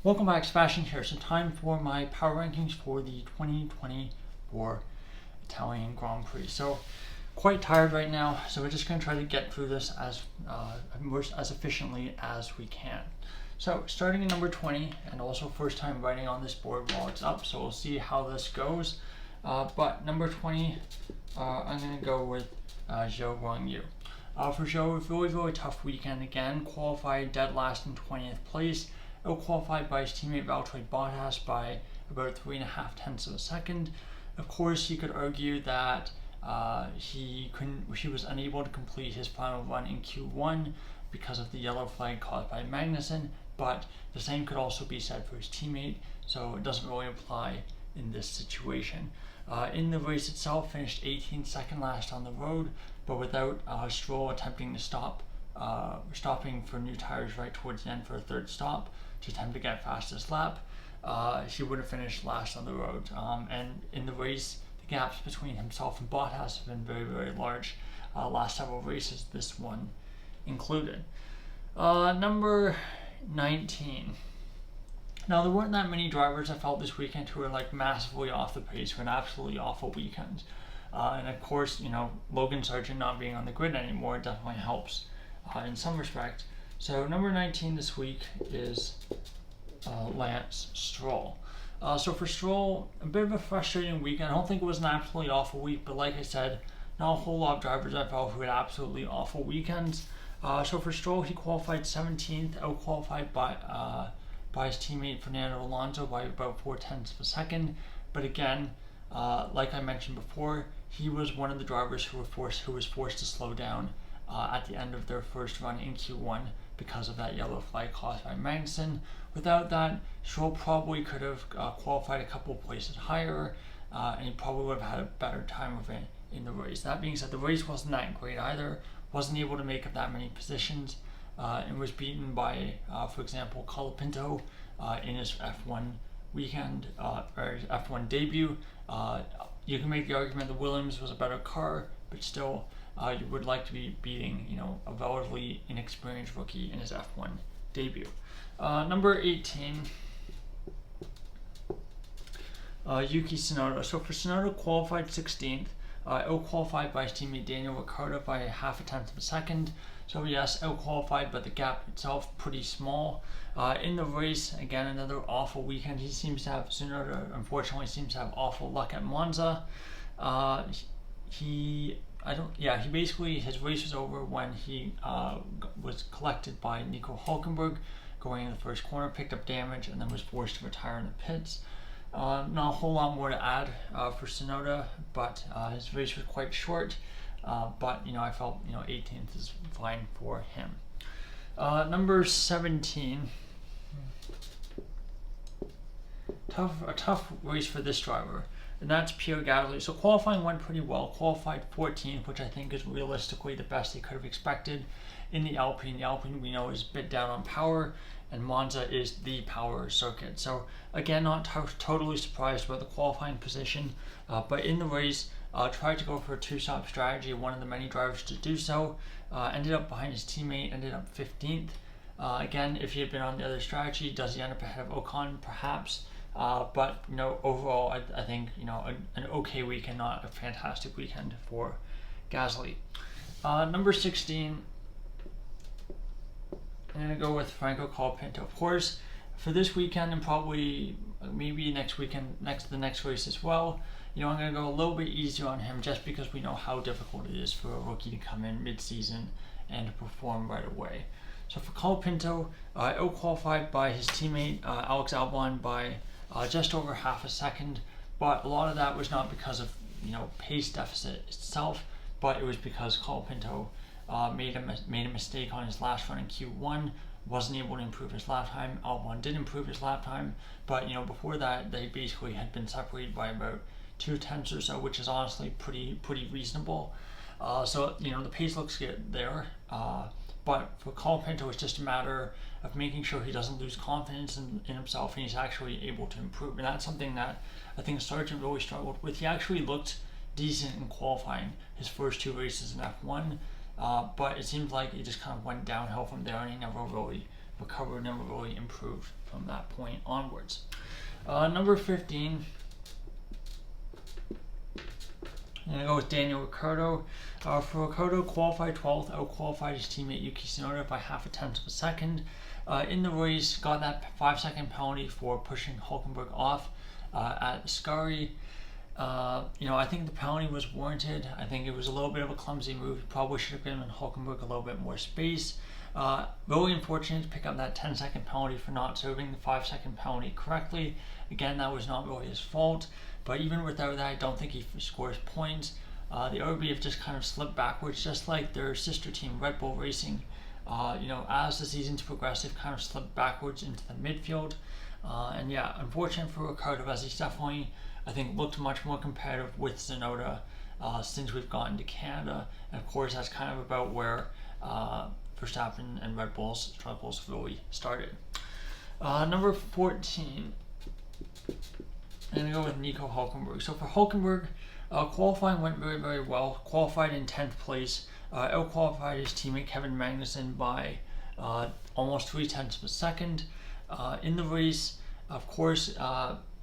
Welcome back, Sebastian here. So time for my power rankings for the 2024 Italian Grand Prix. So quite tired right now, so we're just going to try to get through this as efficiently as we can. So starting at number 20, and also first time writing on this board while it's up, so we'll see how this goes. But number 20, I'm going to go with Zhou Guangyu. For Zhou, really tough weekend again. Qualified dead last in 20th place. Out-qualified by his teammate Valtteri Bottas by about 3.5 tenths of a second. Of course, you could argue that he was unable to complete his final run in Q1 because of the yellow flag caused by Magnussen, but the same could also be said for his teammate, so it doesn't really apply in this situation. In the race itself, finished 18th, second last on the road, but without Stroll attempting to stopping for new tires right towards the end for a third stop to attempt to get fastest lap. He would have finished last on the road. And in the race, the gaps between himself and Bottas have been very large. Last several races, this one included. Number 19. Now, there weren't that many drivers I felt this weekend who were like massively off the pace for an absolutely awful weekend. And of course, Logan Sargent not being on the grid anymore definitely helps in some respect. So number 19 this week is Lance Stroll. So for Stroll, a bit of a frustrating weekend. I don't think it was an absolutely awful week, but like I said, not a whole lot of drivers I felt who had absolutely awful weekends. So for Stroll, he qualified 17th, out-qualified by his teammate Fernando Alonso by about 4 tenths of a second. But again, like I mentioned before, he was one of the drivers who was forced to slow down at the end of their first run in Q1 because of that yellow flag caused by Magnussen. Without that, Stroll probably could have qualified a couple places higher, and he probably would have had a better time of it in the race. That being said, the race wasn't that great either. Wasn't able to make up that many positions, and was beaten by, for example, Colapinto in his F1 weekend or his F1 debut. You can make the argument that Williams was a better car, but still, you would like to be beating, a relatively inexperienced rookie in his F1 debut. Number 18, Yuki Tsunoda. So for Tsunoda, qualified 16th, out-qualified by his teammate Daniel Ricciardo by 0.5 tenths of a second. So yes, out-qualified, but the gap itself pretty small. In the race, again, another awful weekend. Tsunoda unfortunately seems to have awful luck at Monza. His race was over when he was collected by Nico Hülkenberg going in the first corner, picked up damage, and then was forced to retire in the pits. Not a whole lot more to add for Tsunoda, but his race was quite short. But I felt 18th is fine for him. Number 17. A tough race for this driver, and that's Pierre Gasly. So qualifying went pretty well. Qualified 14th, which I think is realistically the best he could have expected in the Alpine. The Alpine we know is a bit down on power, and Monza is the power circuit. So again, not totally surprised about the qualifying position, but in the race, tried to go for a two-stop strategy, one of the many drivers to do so. Ended up behind his teammate, ended up 15th. Again, if he had been on the other strategy, does he end up ahead of Ocon? Perhaps. But overall, I think an okay weekend, not a fantastic weekend for Gasly. Number 16, I'm gonna go with Franco Colapinto. Of course, for this weekend and probably maybe next weekend, the next race as well. I'm gonna go a little bit easier on him just because we know how difficult it is for a rookie to come in mid-season and to perform right away. So for Colapinto, out-qualified by his teammate Alex Albon by just over half a second, but a lot of that was not because of pace deficit itself, but it was because Colapinto made a mistake on his last run in Q1, wasn't able to improve his lap time. Albon did improve his lap time, but before that they basically had been separated by about 2 tenths or so, which is honestly pretty reasonable. So the pace looks good there. But for Colapinto, it's just a matter of making sure he doesn't lose confidence in himself and he's actually able to improve. And that's something that I think Sargent really struggled with. He actually looked decent in qualifying his first 2 races in F1, but it seemed like it just kind of went downhill from there and he never really recovered, never really improved from that point onwards. Number 15, I'm going to go with Daniel Ricciardo. For Ricciardo, qualified 12th, out-qualified his teammate Yuki Tsunoda by 0.5 of a second. In the race, got that 5-second penalty for pushing Hülkenberg off at Scari. I think the penalty was warranted. I think it was a little bit of a clumsy move. He probably should have given Hülkenberg a little bit more space. Really unfortunate to pick up that 10-second penalty for not serving the 5-second penalty correctly. Again, that was not really his fault, but even without that, I don't think he scores points. The RB have just kind of slipped backwards, just like their sister team, Red Bull Racing. As the season's progressed, they've kind of slipped backwards into the midfield. And yeah, unfortunate for Ricciardo, as he's definitely, I think, looked much more competitive with Tsunoda since we've gotten to Canada. And of course, that's kind of about where Verstappen and Red Bull's struggles really started. Number 14, I'm going to go with Nico Hülkenberg. So for Hülkenberg, qualifying went very, very well. Qualified in 10th place. Out-qualified his teammate Kevin Magnussen by almost 0.3 of a second. In the race, of course,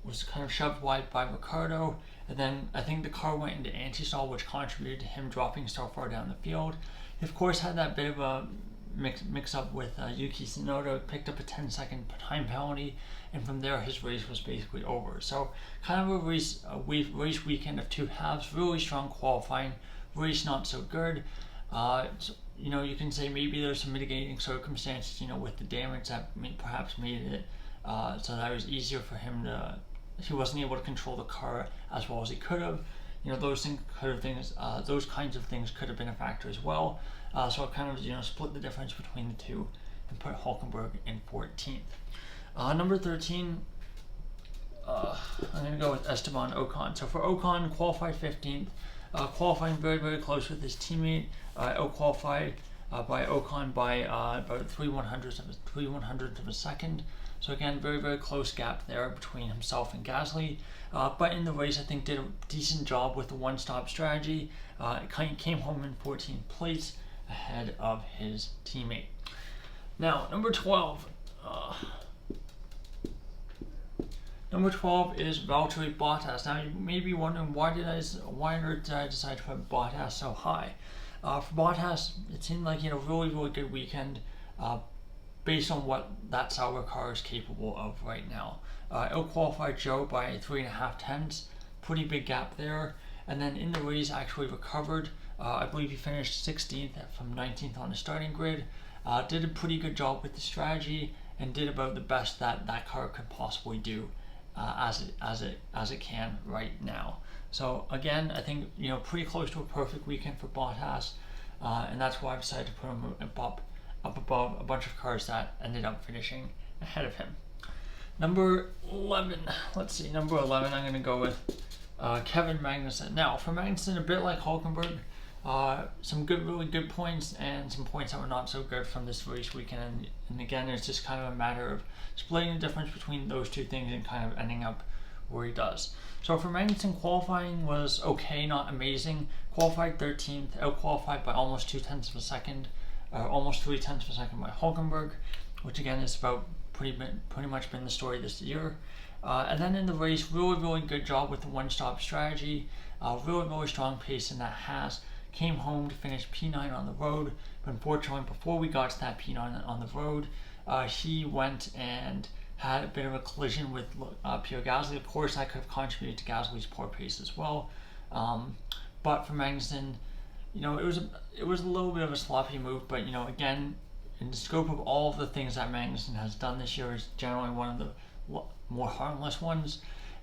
was kind of shoved wide by Ricciardo, and then I think the car went into anti-stall, which contributed to him dropping so far down the field. He of course had that bit of a mix up with Yuki Tsunoda, picked up a 10-second time penalty, and from there his race was basically over. So kind of a race weekend of two halves, really strong qualifying, race not so good. You can say maybe there's some mitigating circumstances, with the damage that perhaps made it so that it was easier for him he wasn't able to control the car as well as he could have. Those kinds of things could have been a factor as well. So it kind of, split the difference between the two and put Hülkenberg in 14th. Number 13, I'm going to go with Esteban Ocon. So for Ocon, qualified 15th, qualifying very, very close with his teammate, out-qualified by Ocon by about 3/100ths of a second. So again, very, very close gap there between himself and Gasly. But in the race, I think did a decent job with the one-stop strategy. Came home in 14th place ahead of his teammate. Now, number 12. Number 12 is Valtteri Bottas. Now, you may be wondering, why did I decide to put Bottas so high? For Bottas, it seemed like, really, really good weekend based on what that Sauber car is capable of right now. Out-qualified Joe by 3.5 pretty big gap there. And then in the race, actually recovered. I believe he finished 16th from 19th on the starting grid. Did a pretty good job with the strategy and did about the best that car could possibly do as it can right now. So again, I think pretty close to a perfect weekend for Bottas, and that's why I decided to put him up above a bunch of cars that ended up finishing ahead of him. Number 11, I'm going to go with Kevin Magnussen. Now, for Magnussen, a bit like Hülkenberg, some really good points and some points that were not so good from this race weekend. And again, it's just kind of a matter of splitting the difference between those two things and kind of ending up where he does. So for Magnussen, qualifying was okay, not amazing. Qualified 13th, out-qualified by almost 0.2 of a second, almost 0.3 of a second by Hülkenberg, which again is about pretty much been the story this year. And then in the race, really, really good job with the one-stop strategy. Really, really strong pace in that Haas. Came home to finish P9 on the road, but unfortunately, before we got to that P9 on the road, he went and had a bit of a collision with Pierre Gasly. Of course, that could have contributed to Gasly's poor pace as well. But for Magnussen, it was a little bit of a sloppy move, but again, in the scope of all of the things that Magnussen has done this year, is generally one of the more harmless ones.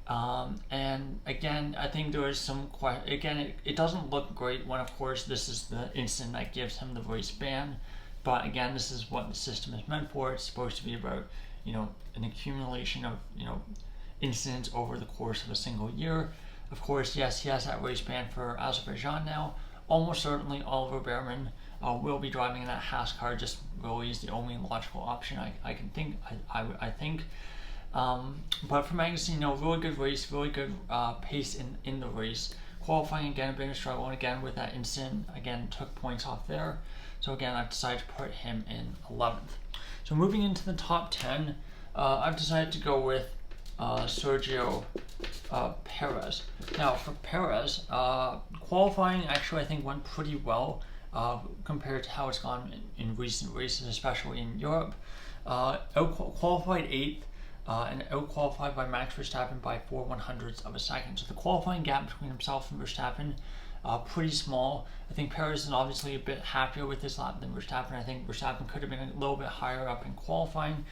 And again, I think there is some it doesn't look great when, of course, this is the incident that gives him the race ban. But again, this is what the system is meant for. It's supposed to be about, an accumulation of, incidents over the course of a single year. Of course, yes, he has that race ban for Azerbaijan now. Almost certainly Oliver Behrman will be driving in that Haas car. Just really is the only logical option I can think. I think. But for Magnussen, really good race, really good pace in the race. Qualifying again, a bit of a struggle, and again with that incident, again took points off there. So again, I've decided to put him in 11th. So moving into the top 10, I've decided to go with Sergio Perez. Now for Perez, qualifying actually I think went pretty well compared to how it's gone in recent races, especially in Europe. Qualified 8th and out-qualified by Max Verstappen by 4/100ths of a second. So the qualifying gap between himself and Verstappen, pretty small. I think Perez is obviously a bit happier with this lap than Verstappen. I think Verstappen could have been a little bit higher up in qualifying.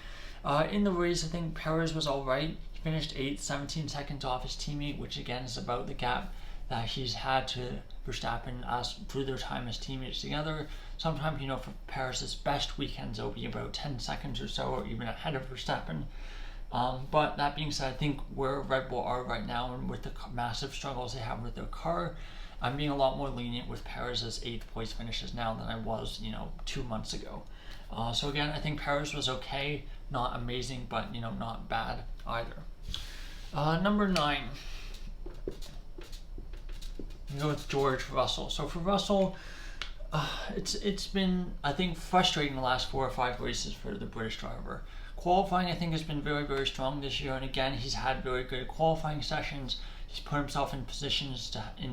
In the race, I think Perez was alright. He finished 8th, 17 seconds off his teammate, which again is about the gap that he's had to Verstappen through their time as teammates together. Sometimes, for Perez's best weekends, it'll be about 10 seconds or so, or even ahead of Verstappen. But that being said, I think where Red Bull are right now and with the massive struggles they have with their car, I'm being a lot more lenient with Perez's 8th place finishes now than I was, 2 months ago. So again, I think Perez was okay, not amazing, but not bad either. Number 9, we go with George Russell. So for Russell, it's been, I think, frustrating the last 4 or 5 races for the British driver. Qualifying, I think, has been very, very strong this year, and again, he's had very good qualifying sessions. He's put himself in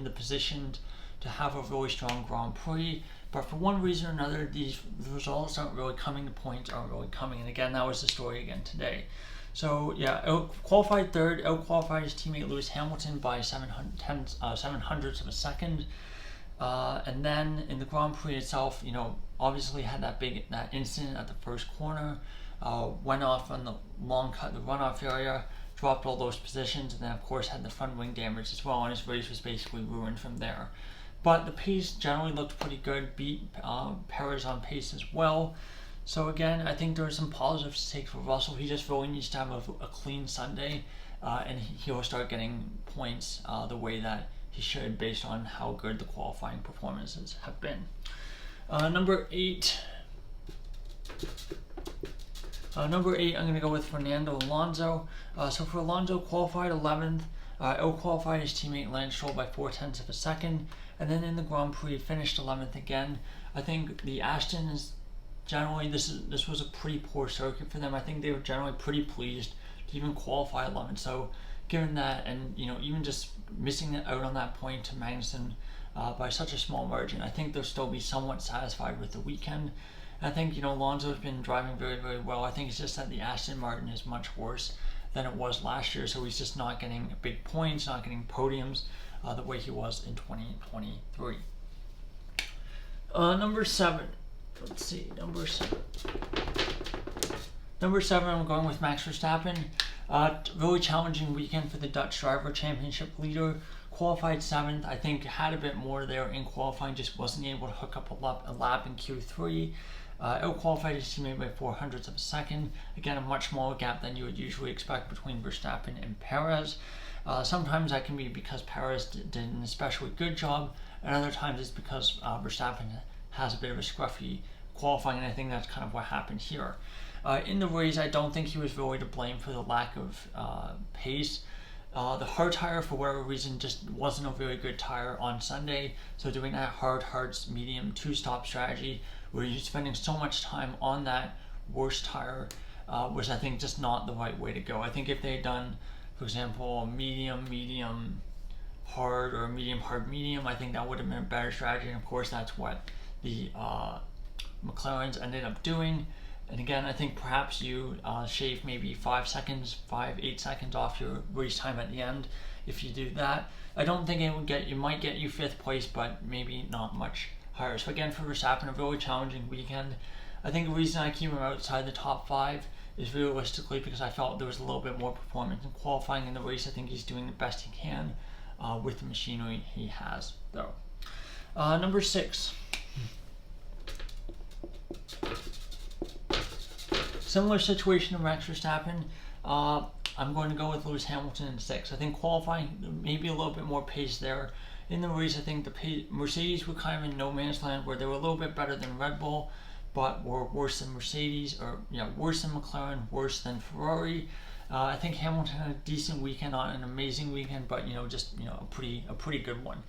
the position to have a really strong Grand Prix, but for one reason or another, the results aren't really coming, the points aren't really coming, and again, that was the story again today. So yeah, qualified 3rd, out-qualified his teammate Lewis Hamilton by 7/100ths of a second. And then in the Grand Prix itself, obviously had that incident at the first corner, went off on the long cut, the runoff area, dropped all those positions, and then of course had the front wing damage as well, and his race was basically ruined from there. But the pace generally looked pretty good, beat Perez on pace as well. So again, I think there are some positives to take for Russell. He just really needs to have a clean Sunday, and he'll start getting points the way that he should, based on how good the qualifying performances have been. Number 8, I'm going to go with Fernando Alonso. So for Alonso, qualified 11th, out-qualified his teammate Lance Stroll by 0.4 of a second, and then in the Grand Prix finished 11th again. I think the Aston is generally, this was a pretty poor circuit for them. I think they were generally pretty pleased to even qualify 11th. So given that, and even just missing out on that point to Magnussen by such a small margin, I think they'll still be somewhat satisfied with the weekend. I think, Alonso's been driving very, very well. I think it's just that the Aston Martin is much worse than it was last year, so he's just not getting big points, not getting podiums the way he was in 2023. Number 7. Let's see, number 7. Number 7, I'm going with Max Verstappen. Really challenging weekend for the Dutch Driver Championship leader. Qualified 7th, I think had a bit more there in qualifying, just wasn't able to hook up a lap in Q3. Out-qualified his teammate by 0.04 of a second. Again, a much smaller gap than you would usually expect between Verstappen and Perez. Sometimes that can be because Perez did an especially good job, and other times it's because Verstappen has a bit of a scruffy qualifying, and I think that's kind of what happened here. In the race, I don't think he was really to blame for the lack of pace. The hard tire, for whatever reason, just wasn't a very good tire on Sunday, so doing that hard, medium, 2-stop strategy, where you're spending so much time on that worst tire, was, I think, just not the right way to go. I think if they had done, for example, medium, hard, or medium, hard, medium, I think that would have been a better strategy, and of course that's what the McLarens ended up doing. And again, I think perhaps you shave maybe 8 seconds off your race time at the end if you do that. I don't think it might get you 5th place, but maybe not much higher. So again, for Verstappen, a really challenging weekend. I think the reason I keep him outside the top 5 is realistically because I felt there was a little bit more performance in qualifying. In the race, I think he's doing the best he can with the machinery he has, though. Number 6. Similar situation to Max Verstappen. I'm going to go with Lewis Hamilton in 6. I think qualifying, maybe a little bit more pace there. In the race, I think Mercedes were kind of in no man's land, where they were a little bit better than Red Bull, but were worse than Mercedes, or worse than McLaren, worse than Ferrari. I think Hamilton had a decent weekend, not an amazing weekend, but just a pretty good one.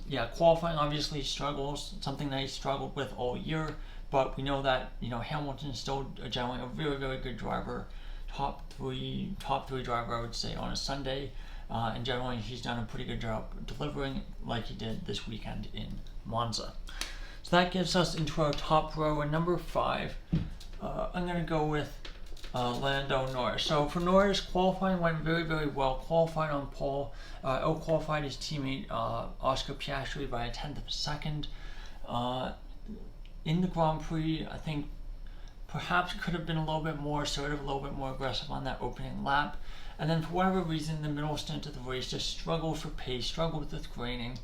Yeah, qualifying obviously struggles, something that he struggled with all year, but we know that, Hamilton's still generally a very, very good driver, top three driver, I would say, on a Sunday, and generally he's done a pretty good job delivering like he did this weekend in Monza. So that gets us into our top row, and number 5, I'm going to go with Lando Norris. So for Norris, qualifying went very, very well. Qualified on pole, out-qualified his teammate Oscar Piastri by a tenth of a second. In the Grand Prix, I think perhaps could have been a little bit more assertive, a little bit more aggressive on that opening lap. And then for whatever reason, the middle stint of the race just struggled for pace, struggled with graining,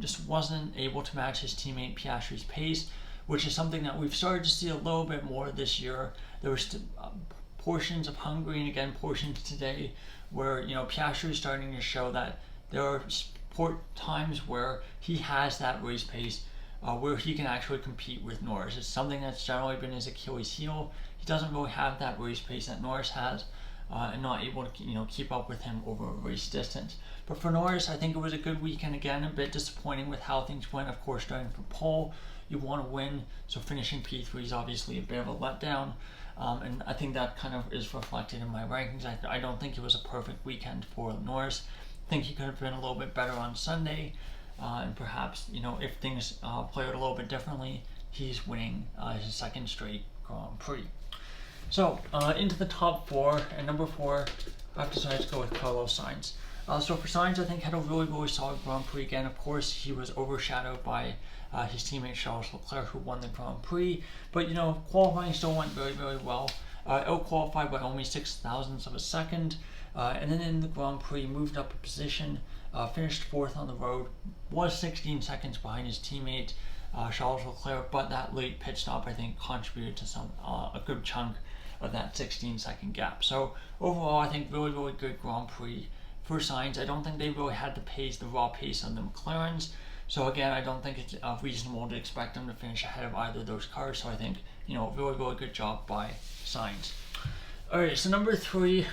just wasn't able to match his teammate Piastri's pace, which is something that we've started to see a little bit more this year. There were portions of Hungary and again portions today where Piastri is starting to show that there are times where he has that race pace where he can actually compete with Norris. It's something that's generally been his Achilles heel. He doesn't really have that race pace that Norris has, and not able to keep up with him over a race distance. But for Norris, I think it was a good weekend. Again, a bit disappointing with how things went. Of course, starting from pole, you want to win, so finishing P3 is obviously a bit of a letdown. And I think that kind of is reflected in my rankings. I don't think it was a perfect weekend for Norris. I think he could have been a little bit better on Sunday, and perhaps if things play out a little bit differently, he's winning his second straight Grand Prix. So into the top 4, and number 4, I've decided to go with Carlos Sainz. So for Sainz, I think had a really, really solid Grand Prix. Again, of course, he was overshadowed by his teammate Charles Leclerc, who won the Grand Prix. But qualifying still went very, very well. Out-qualified by only 0.06 of a second, and then in the Grand Prix moved up a position, finished 4th on the road, was 16 seconds behind his teammate Charles Leclerc. But that late pit stop, I think, contributed to a good chunk of that 16-second gap. So overall, I think really, really good Grand Prix for Sainz. I don't think they really had the raw pace of the McLarens. So again, I don't think it's reasonable to expect them to finish ahead of either of those cars. So I think, really, really good job by Sainz. Alright, so number 3,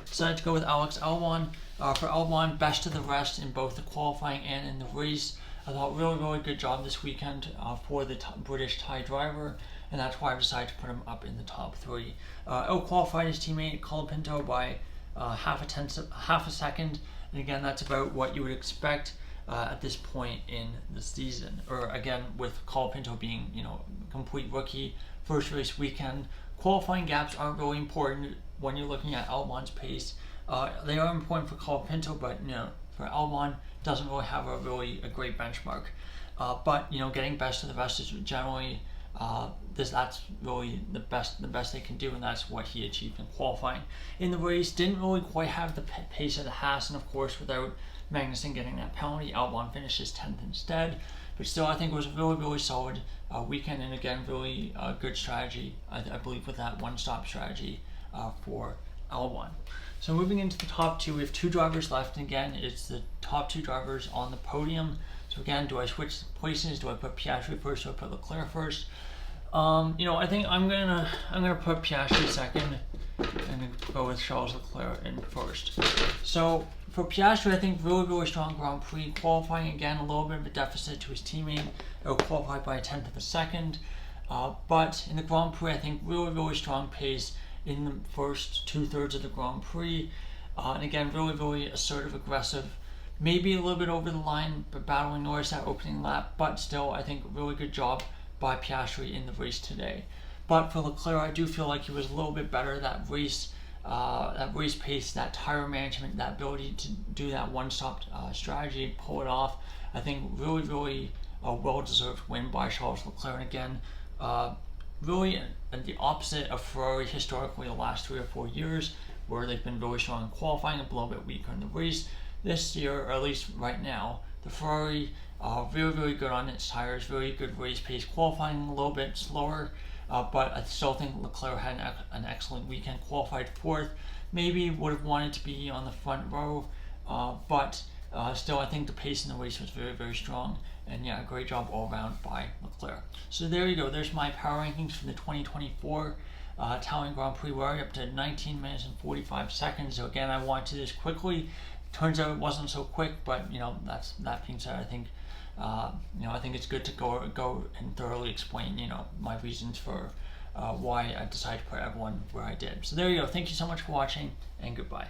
decided to go with Alex Albon. For Albon, best of the rest in both the qualifying and in the race. I thought really, really good job this weekend for the British Thai driver, and that's why I decided to put him up in the top 3. Out-qualified his teammate Colapinto by half a second, and again, that's about what you would expect at this point in the season. Or again, with Colapinto being complete rookie, first race weekend, qualifying gaps aren't really important when you're looking at Albon's pace. They are important for Colapinto, but for Albon, doesn't really have a great benchmark. But getting best of the rest is generally that's really the best they can do, and that's what he achieved in qualifying. In the race, didn't really quite have the pace of the Haas, and of course without Magnussen getting that penalty, Albon finishes 10th instead. But still, I think it was a really, really solid weekend, and again, really good strategy, I believe, with that one-stop strategy for Albon. So moving into the top 2, we have 2 drivers left, and again, it's the top 2 drivers on the podium. So again, do I switch places? Do I put Piastri first? Do I put Leclerc first? I think I'm gonna put Piastri second and go with Charles Leclerc in first. So for Piastri, I think really, really strong Grand Prix. Qualifying, again, a little bit of a deficit to his teammate. Qualified by a tenth of a second. But in the Grand Prix, I think really, really strong pace in the first 2/3 of the Grand Prix. And again, really, really assertive, aggressive. Maybe a little bit over the line, but battling Norris that opening lap. But still, I think really good job by Piastri in the race today. But for Leclerc, I do feel like he was a little bit better. That race pace, that tire management, that ability to do that one-stop strategy, pull it off. I think really, really a well-deserved win by Charles Leclerc. And again, really the opposite of Ferrari historically the last 3 or 4 years, where they've been really strong in qualifying, a little bit weaker in the race. This year, or at least right now, the Ferrari very, very good on its tires, very good race pace, qualifying a little bit slower, but I still think Leclerc had an excellent weekend, qualified 4th, maybe would have wanted to be on the front row, but still I think the pace in the race was very, very strong, and yeah, great job all around by Leclerc. So there you go, there's my power rankings for the 2024 Italian Grand Prix. We're up to 19 minutes and 45 seconds, so again, I want to do this quickly. Turns out it wasn't so quick, but that being said, I think I think it's good to go and thoroughly explain my reasons for why I decided to put everyone where I did. So there you go. Thank you so much for watching, and goodbye.